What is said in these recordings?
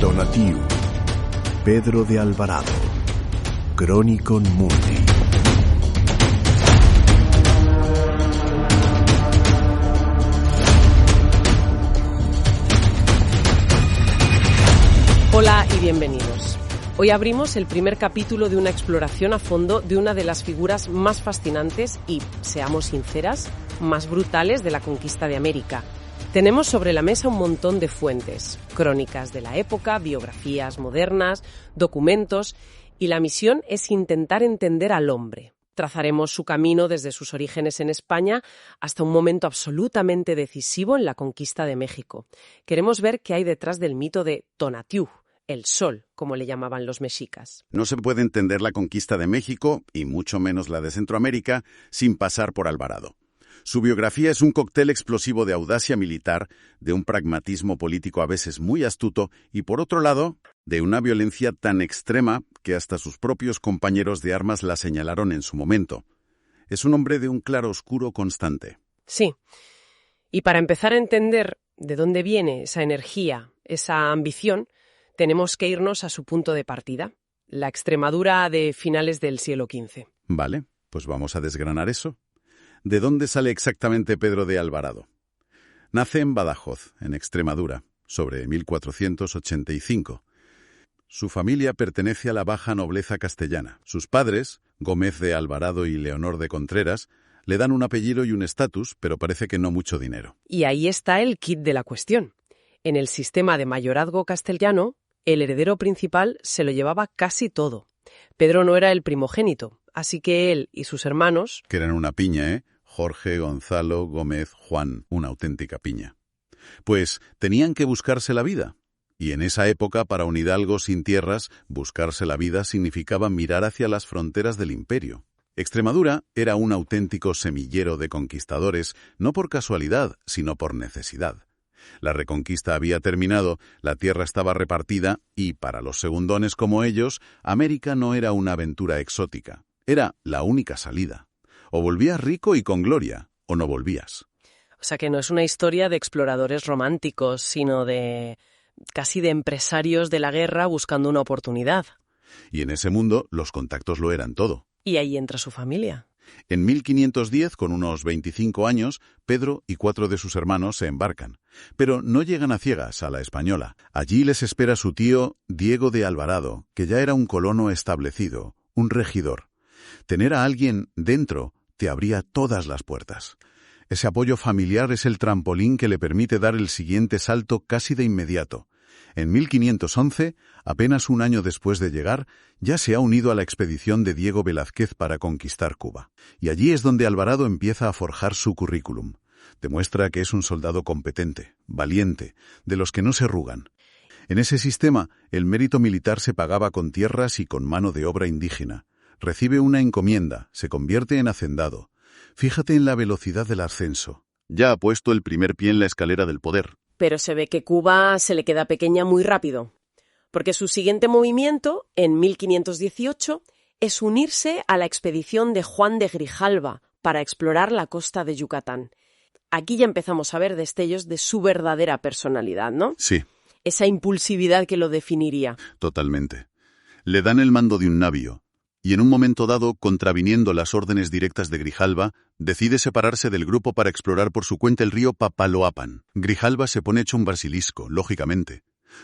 Tonatiuh, Pedro de Alvarado, Chronicon Mundi. Hola y bienvenidos. Hoy abrimos el primer capítulo de una exploración a fondo de una de las figuras más fascinantes y, seamos sinceras, más brutales de la conquista de América. Tenemos sobre la mesa un montón de fuentes, crónicas de la época, biografías modernas, documentos, y la misión es intentar entender al hombre. Trazaremos su camino desde sus orígenes en España hasta un momento absolutamente decisivo en la conquista de México. Queremos ver qué hay detrás del mito de Tonatiuh, el sol, como le llamaban los mexicas. No se puede entender la conquista de México, y mucho menos la de Centroamérica, sin pasar por Alvarado. Su biografía es un cóctel explosivo de audacia militar, de un pragmatismo político a veces muy astuto y, por otro lado, de una violencia tan extrema que hasta sus propios compañeros de armas la señalaron en su momento. Es un hombre de un claroscuro constante. Sí. Y para empezar a entender de dónde viene esa energía, esa ambición, tenemos que irnos a su punto de partida, la Extremadura de finales del siglo XV. Vale, pues vamos a desgranar eso. ¿De dónde sale exactamente Pedro de Alvarado? Nace en Badajoz, en Extremadura, sobre 1485. Su familia pertenece a la baja nobleza castellana. Sus padres, Gómez de Alvarado y Leonor de Contreras, le dan un apellido y un estatus, pero parece que no mucho dinero. Y ahí está el quid de la cuestión. En el sistema de mayorazgo castellano, el heredero principal se lo llevaba casi todo. Pedro no era el primogénito, así que él y sus hermanos... Que eran una piña, ¿eh? Jorge, Gonzalo, Gómez, Juan, una auténtica piña. Pues tenían que buscarse la vida. Y en esa época, para un hidalgo sin tierras, buscarse la vida significaba mirar hacia las fronteras del imperio. Extremadura era un auténtico semillero de conquistadores, no por casualidad, sino por necesidad. La reconquista había terminado, la tierra estaba repartida y, para los segundones como ellos, América no era una aventura exótica. Era la única salida. O volvías rico y con gloria, o no volvías. O sea que no es una historia de exploradores románticos, sino casi de empresarios de la guerra buscando una oportunidad. Y en ese mundo los contactos lo eran todo. Y ahí entra su familia. En 1510, con unos 25 años, Pedro y 4 de sus hermanos se embarcan. Pero no llegan a ciegas a la Española. Allí les espera su tío Diego de Alvarado, que ya era un colono establecido, un regidor. Tener a alguien dentro te abría todas las puertas. Ese apoyo familiar es el trampolín que le permite dar el siguiente salto casi de inmediato. En 1511, apenas un año después de llegar, ya se ha unido a la expedición de Diego Velázquez para conquistar Cuba. Y allí es donde Alvarado empieza a forjar su currículum. Demuestra que es un soldado competente, valiente, de los que no se arrugan. En ese sistema, el mérito militar se pagaba con tierras y con mano de obra indígena. Recibe una encomienda, se convierte en hacendado. Fíjate en la velocidad del ascenso. Ya ha puesto el primer pie en la escalera del poder. Pero se ve que Cuba se le queda pequeña muy rápido, porque su siguiente movimiento, en 1518, es unirse a la expedición de Juan de Grijalva para explorar la costa de Yucatán. Aquí ya empezamos a ver destellos de su verdadera personalidad, ¿no? Sí. Esa impulsividad que lo definiría. Totalmente. Le dan el mando de un navío, y en un momento dado, contraviniendo las órdenes directas de Grijalva, decide separarse del grupo para explorar por su cuenta el río Papaloapan. Grijalva se pone hecho un basilisco, lógicamente.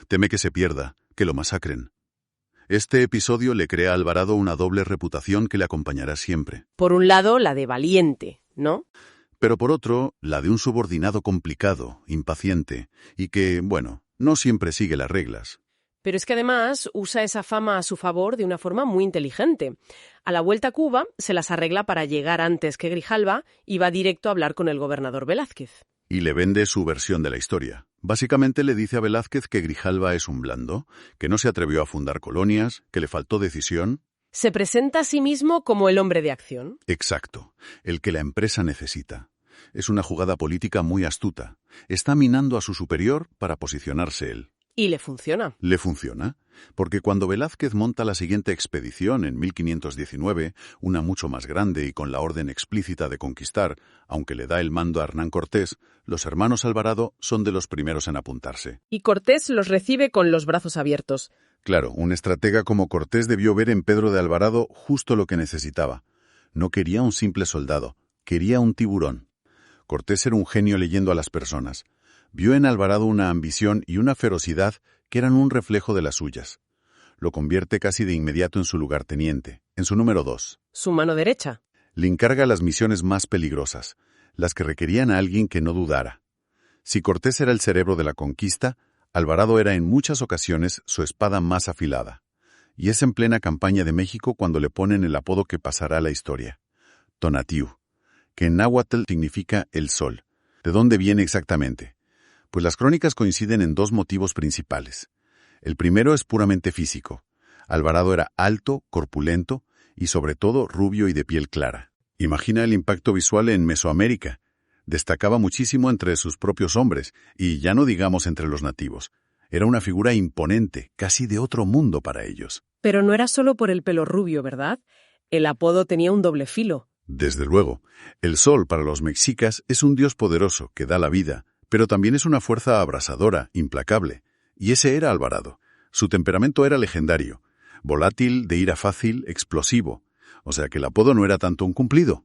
Teme que se pierda, que lo masacren. Este episodio le crea a Alvarado una doble reputación que le acompañará siempre. Por un lado, la de valiente, ¿no? Pero por otro, la de un subordinado complicado, impaciente, y que, bueno, no siempre sigue las reglas. Pero es que además usa esa fama a su favor de una forma muy inteligente. A la vuelta a Cuba se las arregla para llegar antes que Grijalva y va directo a hablar con el gobernador Velázquez. Y le vende su versión de la historia. Básicamente le dice a Velázquez que Grijalva es un blando, que no se atrevió a fundar colonias, que le faltó decisión. Se presenta a sí mismo como el hombre de acción. Exacto, el que la empresa necesita. Es una jugada política muy astuta. Está minando a su superior para posicionarse él. Y le funciona. Le funciona, porque cuando Velázquez monta la siguiente expedición en 1519, una mucho más grande y con la orden explícita de conquistar, aunque le da el mando a Hernán Cortés, los hermanos Alvarado son de los primeros en apuntarse. Y Cortés los recibe con los brazos abiertos. Claro, un estratega como Cortés debió ver en Pedro de Alvarado justo lo que necesitaba. No quería un simple soldado, quería un tiburón. Cortés era un genio leyendo a las personas. Vio en Alvarado una ambición y una ferocidad que eran un reflejo de las suyas. Lo convierte casi de inmediato en su lugarteniente, en su número 2. Su mano derecha. Le encarga las misiones más peligrosas, las que requerían a alguien que no dudara. Si Cortés era el cerebro de la conquista, Alvarado era en muchas ocasiones su espada más afilada. Y es en plena campaña de México cuando le ponen el apodo que pasará a la historia, Tonatiuh, que en náhuatl significa el sol. ¿De dónde viene exactamente? Pues las crónicas coinciden en dos motivos principales. El primero es puramente físico. Alvarado era alto, corpulento y sobre todo rubio y de piel clara. Imagina el impacto visual en Mesoamérica. Destacaba muchísimo entre sus propios hombres y ya no digamos entre los nativos. Era una figura imponente, casi de otro mundo para ellos. Pero no era solo por el pelo rubio, ¿verdad? El apodo tenía un doble filo. Desde luego, el sol para los mexicas es un dios poderoso que da la vida, pero también es una fuerza abrasadora, implacable. Y ese era Alvarado. Su temperamento era legendario, volátil, de ira fácil, explosivo. O sea que el apodo no era tanto un cumplido.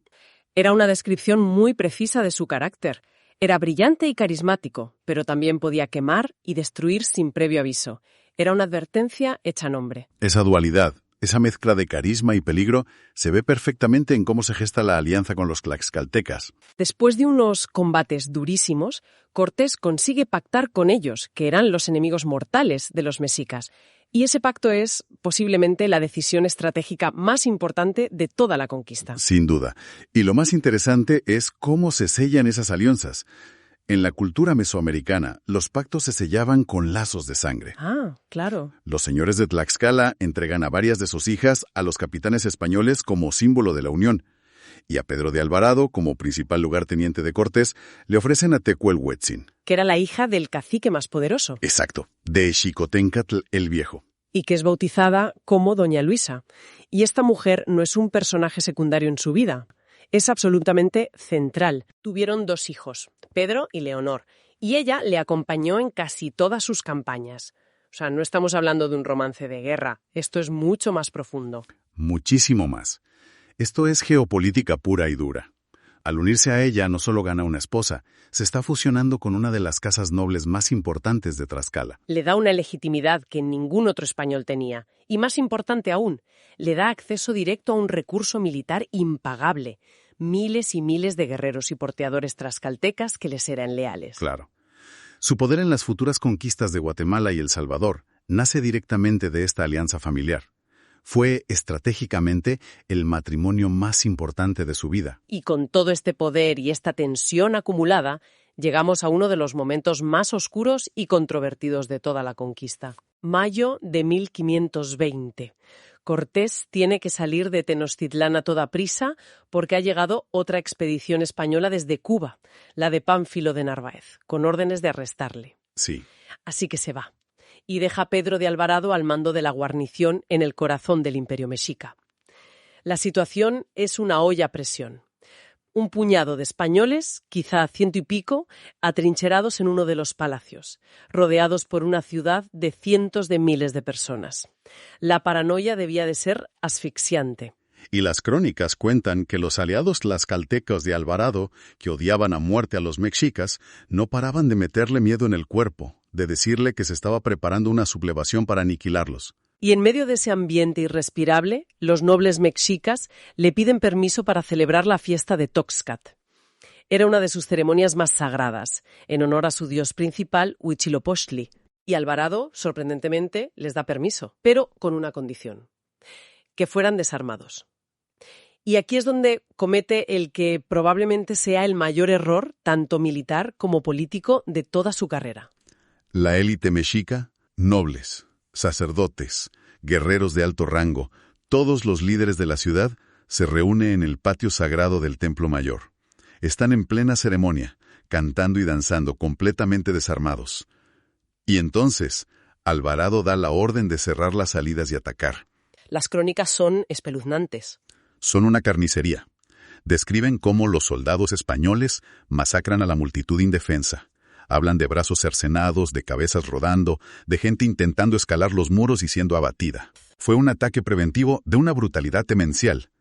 Era una descripción muy precisa de su carácter. Era brillante y carismático, pero también podía quemar y destruir sin previo aviso. Era una advertencia hecha nombre. Esa dualidad, esa mezcla de carisma y peligro, se ve perfectamente en cómo se gesta la alianza con los tlaxcaltecas. Después de unos combates durísimos, Cortés consigue pactar con ellos, que eran los enemigos mortales de los mexicas. Y ese pacto es, posiblemente, la decisión estratégica más importante de toda la conquista. Sin duda. Y lo más interesante es cómo se sellan esas alianzas. En la cultura mesoamericana, los pactos se sellaban con lazos de sangre. Ah, claro. Los señores de Tlaxcala entregan a varias de sus hijas a los capitanes españoles como símbolo de la unión. Y a Pedro de Alvarado, como principal lugarteniente de Cortés, le ofrecen a Tecuelhuetzin. Que era la hija del cacique más poderoso. Exacto, de Xicoténcatl el Viejo. Y que es bautizada como Doña Luisa. Y esta mujer no es un personaje secundario en su vida. Es absolutamente central. Tuvieron 2 hijos, Pedro y Leonor, y ella le acompañó en casi todas sus campañas. O sea, no estamos hablando de un romance de guerra. Esto es mucho más profundo. Muchísimo más. Esto es geopolítica pura y dura. Al unirse a ella no solo gana una esposa, se está fusionando con una de las casas nobles más importantes de Tlaxcala. Le da una legitimidad que ningún otro español tenía. Y más importante aún, le da acceso directo a un recurso militar impagable. Miles y miles de guerreros y porteadores tlaxcaltecas que les eran leales. Claro. Su poder en las futuras conquistas de Guatemala y El Salvador nace directamente de esta alianza familiar. Fue, estratégicamente, el matrimonio más importante de su vida. Y con todo este poder y esta tensión acumulada, llegamos a uno de los momentos más oscuros y controvertidos de toda la conquista. Mayo de 1520. Cortés tiene que salir de Tenochtitlán a toda prisa porque ha llegado otra expedición española desde Cuba, la de Pánfilo de Narváez, con órdenes de arrestarle. Sí. Así que se va. Y deja a Pedro de Alvarado al mando de la guarnición en el corazón del Imperio Mexica. La situación es una olla a presión. Un puñado de españoles, quizá 100 y pico, atrincherados en uno de los palacios, rodeados por una ciudad de cientos de miles de personas. La paranoia debía de ser asfixiante. Y las crónicas cuentan que los aliados tlaxcaltecos de Alvarado, que odiaban a muerte a los mexicas, no paraban de meterle miedo en el cuerpo, de decirle que se estaba preparando una sublevación para aniquilarlos. Y en medio de ese ambiente irrespirable, los nobles mexicas le piden permiso para celebrar la fiesta de Toxcat. Era una de sus ceremonias más sagradas, en honor a su dios principal, Huitzilopochtli. Y Alvarado, sorprendentemente, les da permiso, pero con una condición: que fueran desarmados. Y aquí es donde comete el que probablemente sea el mayor error, tanto militar como político, de toda su carrera. La élite mexica, nobles, sacerdotes, guerreros de alto rango, todos los líderes de la ciudad, se reúnen en el patio sagrado del Templo Mayor. Están en plena ceremonia, cantando y danzando, completamente desarmados. Y entonces, Alvarado da la orden de cerrar las salidas y atacar. Las crónicas son espeluznantes. Son una carnicería. Describen cómo los soldados españoles masacran a la multitud indefensa. Hablan de brazos cercenados, de cabezas rodando, de gente intentando escalar los muros y siendo abatida. Fue un ataque preventivo de una brutalidad demencial.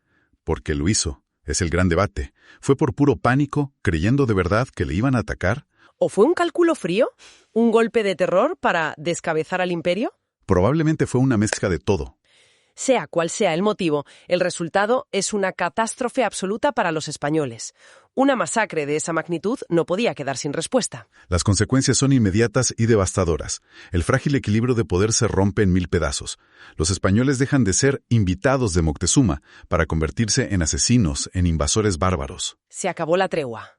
¿Por qué lo hizo? Es el gran debate. ¿Fue por puro pánico, creyendo de verdad que le iban a atacar? ¿O fue un cálculo frío? ¿Un golpe de terror para descabezar al imperio? Probablemente fue una mezcla de todo. Sea cual sea el motivo, el resultado es una catástrofe absoluta para los españoles. Una masacre de esa magnitud no podía quedar sin respuesta. Las consecuencias son inmediatas y devastadoras. El frágil equilibrio de poder se rompe en 1000 pedazos. Los españoles dejan de ser invitados de Moctezuma para convertirse en asesinos, en invasores bárbaros. Se acabó la tregua.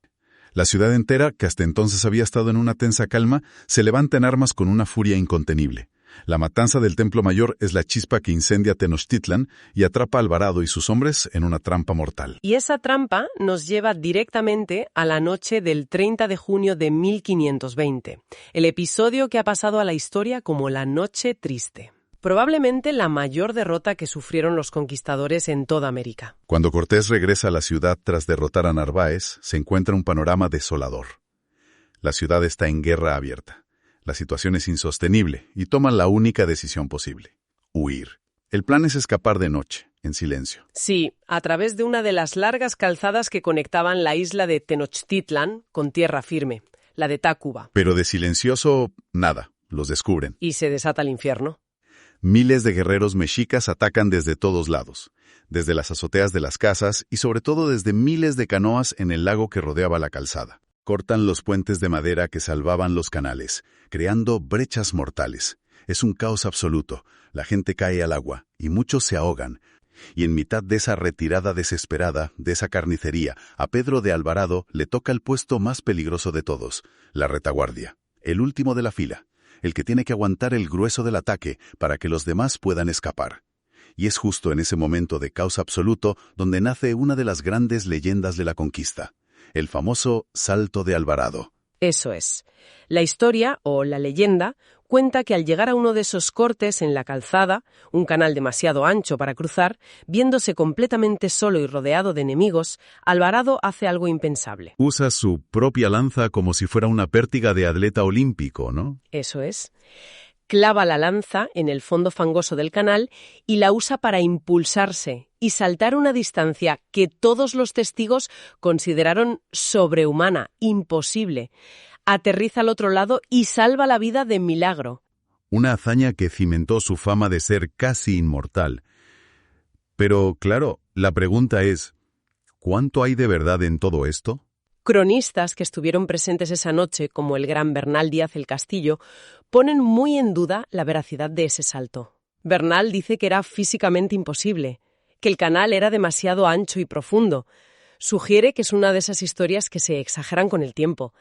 La ciudad entera, que hasta entonces había estado en una tensa calma, se levanta en armas con una furia incontenible. La matanza del Templo Mayor es la chispa que incendia Tenochtitlan y atrapa a Alvarado y sus hombres en una trampa mortal. Y esa trampa nos lleva directamente a la noche del 30 de junio de 1520, el episodio que ha pasado a la historia como la Noche Triste. Probablemente la mayor derrota que sufrieron los conquistadores en toda América. Cuando Cortés regresa a la ciudad tras derrotar a Narváez, se encuentra un panorama desolador. La ciudad está en guerra abierta. La situación es insostenible y toman la única decisión posible: huir. El plan es escapar de noche, en silencio. Sí, a través de una de las largas calzadas que conectaban la isla de Tenochtitlan con tierra firme, la de Tacuba. Pero de silencioso, nada. Los descubren. Y se desata el infierno. Miles de guerreros mexicas atacan desde todos lados, desde las azoteas de las casas y sobre todo desde miles de canoas en el lago que rodeaba la calzada. Cortan los puentes de madera que salvaban los canales, creando brechas mortales. Es un caos absoluto. La gente cae al agua y muchos se ahogan. Y en mitad de esa retirada desesperada, de esa carnicería, a Pedro de Alvarado le toca el puesto más peligroso de todos, la retaguardia, el último de la fila, el que tiene que aguantar el grueso del ataque para que los demás puedan escapar. Y es justo en ese momento de caos absoluto donde nace una de las grandes leyendas de la conquista, el famoso Salto de Alvarado. Eso es. La historia, o la leyenda, cuenta que al llegar a uno de esos cortes en la calzada, un canal demasiado ancho para cruzar, viéndose completamente solo y rodeado de enemigos, Alvarado hace algo impensable. Usa su propia lanza como si fuera una pértiga de atleta olímpico, ¿no? Eso es. Clava la lanza en el fondo fangoso del canal y la usa para impulsarse y saltar una distancia que todos los testigos consideraron sobrehumana, imposible. Aterriza al otro lado y salva la vida de milagro. Una hazaña que cimentó su fama de ser casi inmortal. Pero, claro, la pregunta es, ¿cuánto hay de verdad en todo esto? Cronistas que estuvieron presentes esa noche, como el gran Bernal Díaz el Castillo, ponen muy en duda la veracidad de ese salto. Bernal dice que era físicamente imposible, que el canal era demasiado ancho y profundo. Sugiere que es una de esas historias que se exageran con el tiempo.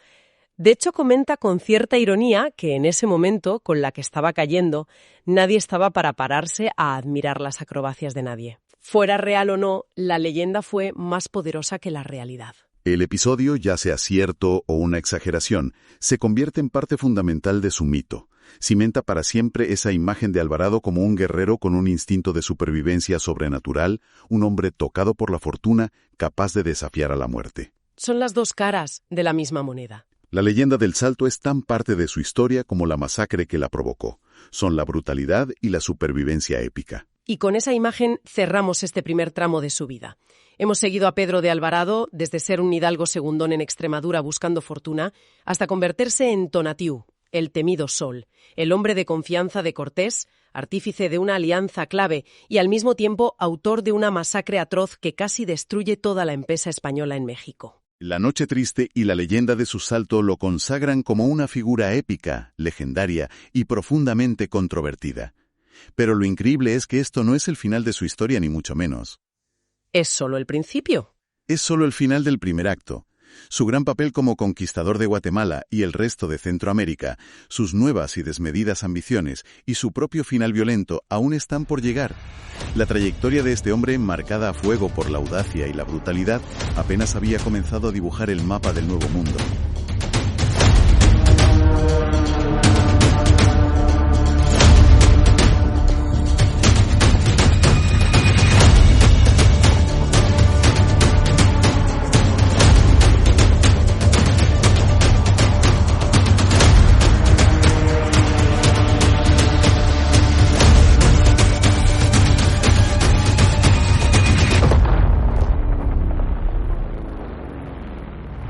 De hecho, comenta con cierta ironía que en ese momento, con la que estaba cayendo, nadie estaba para pararse a admirar las acrobacias de nadie. Fuera real o no, la leyenda fue más poderosa que la realidad. El episodio, ya sea cierto o una exageración, se convierte en parte fundamental de su mito. Cimenta para siempre esa imagen de Alvarado como un guerrero con un instinto de supervivencia sobrenatural, un hombre tocado por la fortuna, capaz de desafiar a la muerte. Son las dos caras de la misma moneda. La leyenda del Salto es tan parte de su historia como la masacre que la provocó. Son la brutalidad y la supervivencia épica. Y con esa imagen cerramos este primer tramo de su vida. Hemos seguido a Pedro de Alvarado desde ser un hidalgo segundón en Extremadura buscando fortuna hasta convertirse en Tonatiuh, el temido Sol, el hombre de confianza de Cortés, artífice de una alianza clave y al mismo tiempo autor de una masacre atroz que casi destruye toda la empresa española en México. La Noche Triste y la leyenda de su salto lo consagran como una figura épica, legendaria y profundamente controvertida. Pero lo increíble es que esto no es el final de su historia ni mucho menos. ¿Es solo el principio? Es solo el final del primer acto. Su gran papel como conquistador de Guatemala y el resto de Centroamérica, sus nuevas y desmedidas ambiciones y su propio final violento aún están por llegar. La trayectoria de este hombre, marcada a fuego por la audacia y la brutalidad, apenas había comenzado a dibujar el mapa del Nuevo Mundo.